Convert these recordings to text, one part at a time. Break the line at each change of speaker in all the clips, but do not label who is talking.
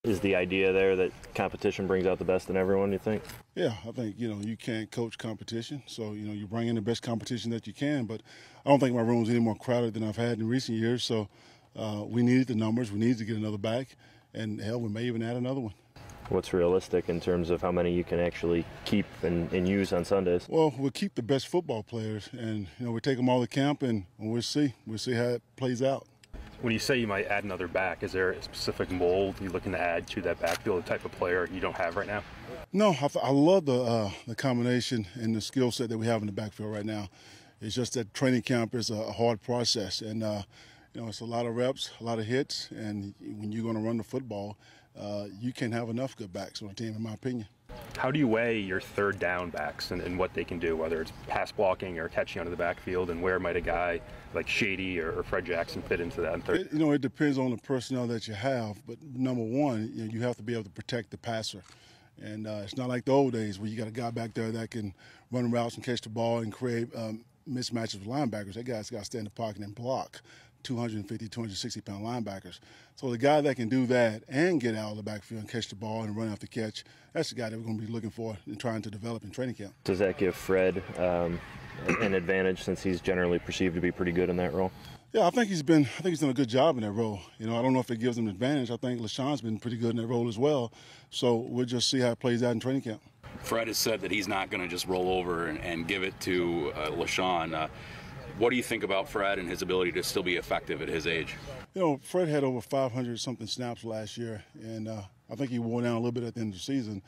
Is the idea there that competition brings out the best in everyone, you think?
Yeah, I think, you can't coach competition. So, you bring in the best competition that you can. But I don't think my room's any more crowded than I've had in recent years. So we needed the numbers. We needed to get another back. And, hell, we may even add another one.
What's realistic in terms of how many you can actually keep and use on Sundays?
Well, we'll keep the best football players. And, we take them all to camp, and we'll see. We'll see how it plays out.
When you say you might add another back, is there a specific mold you're looking to add to that backfield, the type of player you don't have right now?
No, I love the combination and the skill set that we have in the backfield right now. It's just that training camp is a hard process, and it's a lot of reps, a lot of hits, and when you're going to run the football, you can't have enough good backs on a team, in my opinion.
How do you weigh your third down backs and what they can do, whether it's pass blocking or catching out of the backfield, and where might a guy like Shady or Fred Jackson fit into that in third?
It depends on the personnel that you have, but number one, you have to be able to protect the passer. And it's not like the old days where you got a guy back there that can run routes and catch the ball and create mismatches with linebackers. That guy's got to stay in the pocket and block 250, 260-pound linebackers. So the guy that can do that and get out of the backfield and catch the ball and run after catch, that's the guy that we're going to be looking for and trying to develop in training camp.
Does that give Fred an advantage since he's generally perceived to be pretty good in that role?
Yeah, I think he's done a good job in that role. I don't know if it gives him an advantage. I think LaShawn's been pretty good in that role as well. So we'll just see how it plays out in training camp.
Fred has said that he's not going to just roll over and give it to LaShawn. What do you think about Fred and his ability to still be effective at his age?
Fred had over 500-something snaps last year, and I think he wore down a little bit at the end of the season.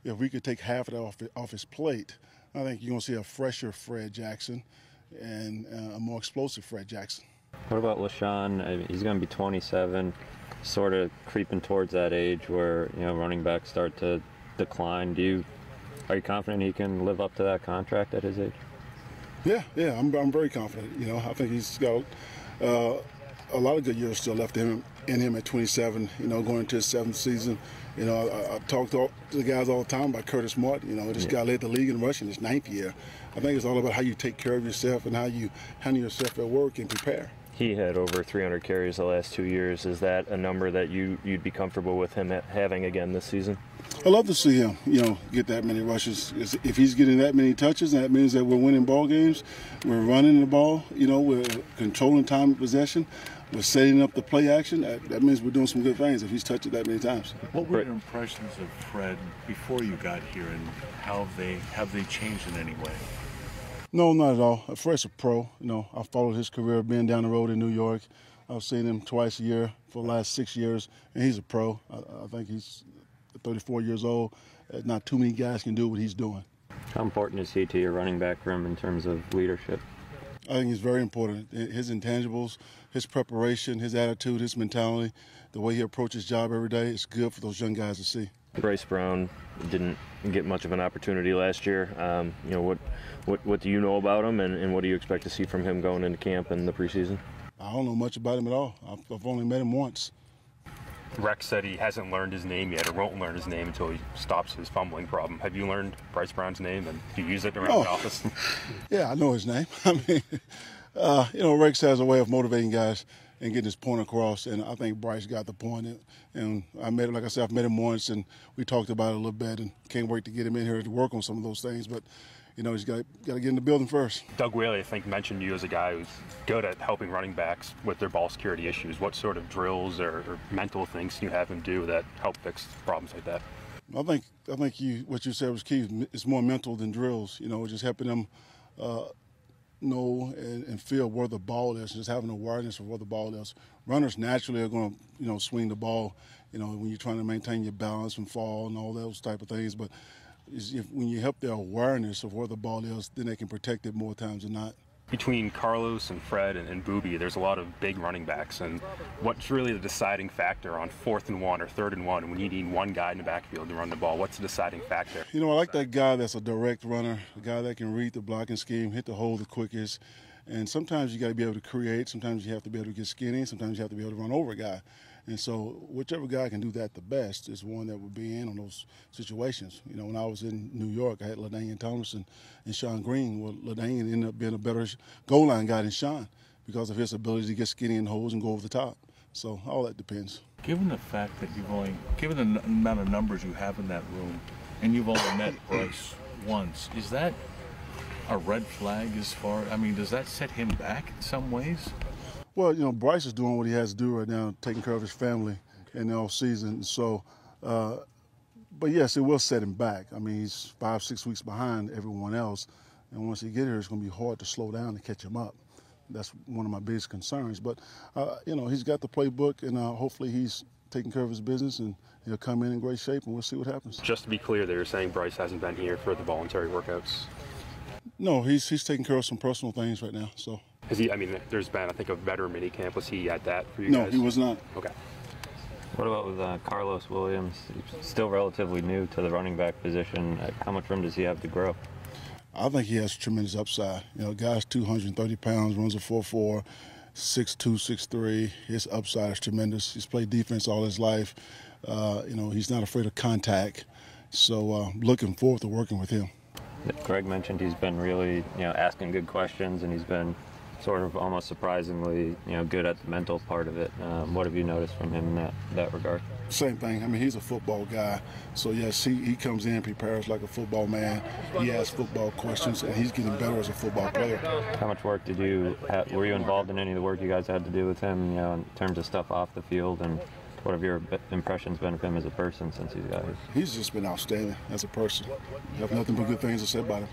If we could take half of that off his plate, I think you're going to see a fresher Fred Jackson and a more explosive Fred Jackson.
What about LaShawn? He's going to be 27, sort of creeping towards that age where running backs start to decline. Are you confident he can live up to that contract at his age?
Yeah, I'm very confident. I think he's got a lot of good years still left in him at 27. Going into his 7th season. I talk to the guys all the time about Curtis Martin. This guy led the league in rushing his 9th year. I think it's all about how you take care of yourself and how you handle yourself at work and prepare.
He had over 300 carries the last 2 years. Is that a number that you'd be comfortable with him having again this season?
I love to see him, get that many rushes. If he's getting that many touches, that means that we're winning ball games. We're running the ball, we're controlling time of possession. We're setting up the play action. That means we're doing some good things if he's touched it that many times.
What were your impressions of Fred before you got here, and have they changed in any way?
No, not at all. Fred's a pro. I followed his career being down the road in New York. I've seen him twice a year for the last 6 years, and he's a pro. I think he's 34 years old. Not too many guys can do what he's doing.
How important is he to your running back room in terms of leadership?
I think he's very important. His intangibles, his preparation, his attitude, his mentality, the way he approaches his job every day, it's good for those young guys to see.
Bryce Brown didn't get much of an opportunity last year. What do you know about him, and what do you expect to see from him going into camp in the preseason?
I don't know much about him at all. I've only met him once.
Rex said he hasn't learned his name yet, or won't learn his name until he stops his fumbling problem. Have you learned Bryce Brown's name, and do you use it around the office?
Yeah, I know his name. Rex has a way of motivating guys and getting his point across, and I think Bryce got the point. And I met him, like I said, I've met him once, and we talked about it a little bit, and can't wait to get him in here to work on some of those things. But he's got to get in the building first.
Doug Whaley, I think, mentioned you as a guy who's good at helping running backs with their ball security issues. What sort of drills or mental things can you have him do that help fix problems like that?
I think what you said was key. It's more mental than drills. Just helping them know and feel where the ball is, just having awareness of where the ball is. Runners naturally are going to swing the ball, when you're trying to maintain your balance and fall and all those type of things. But when you help their awareness of where the ball is, then they can protect it more times than not.
Between Karlos and Fred and Boobie, there's a lot of big running backs. And what's really the deciding factor on 4th and 1 or 3rd and 1 when you need one guy in the backfield to run the ball? What's the deciding factor?
I like that guy that's a direct runner, a guy that can read the blocking scheme, hit the hole the quickest. And sometimes you got to be able to create. Sometimes you have to be able to get skinny. Sometimes you have to be able to run over a guy. And so whichever guy can do that the best is one that would be in on those situations. When I was in New York, I had LaDainian Tomlinson and Sean Green. Well, LaDainian ended up being a better goal line guy than Sean because of his ability to get skinny in holes and go over the top. So all that depends.
Given the fact that given the amount of numbers you have in that room, and you've only met Bryce once, is that a red flag as far? I mean, does that set him back in some ways?
Well, Bryce is doing what he has to do right now, taking care of his family in the off season. So, but yes, it will set him back. I mean, he's 5-6 weeks behind everyone else, and once he gets here, it's going to be hard to slow down and catch him up. That's one of my biggest concerns. But he's got the playbook, and hopefully he's taking care of his business, and he'll come in great shape, and we'll see what happens.
Just to be clear, they're saying Bryce hasn't been here for the voluntary workouts.
No, he's taking care of some personal things right now. So.
Is he? I mean, there's been, I think, a veteran mini camp. Was he at that for you
No,
guys?
he was not.
Okay.
What about with Karlos Williams? He's still relatively new to the running back position. How much room does he have to grow?
I think he has tremendous upside. Guy's 230 pounds, runs a 4.4, 6'2", 6'3". His upside is tremendous. He's played defense all his life. He's not afraid of contact. So looking forward to working with him.
Greg mentioned he's been really, asking good questions, and he's been sort of almost surprisingly, good at the mental part of it. What have you noticed from him in that regard?
Same thing. I mean, he's a football guy. So, yes, he comes in, prepares like a football man. He asks football questions, and he's getting better as a football player.
How much work did were you involved in any of the work you guys had to do with him, in terms of stuff off the field? And what have your impressions been of him as a person since he's got here?
He's just been outstanding as a person. I have nothing but good things to say about him.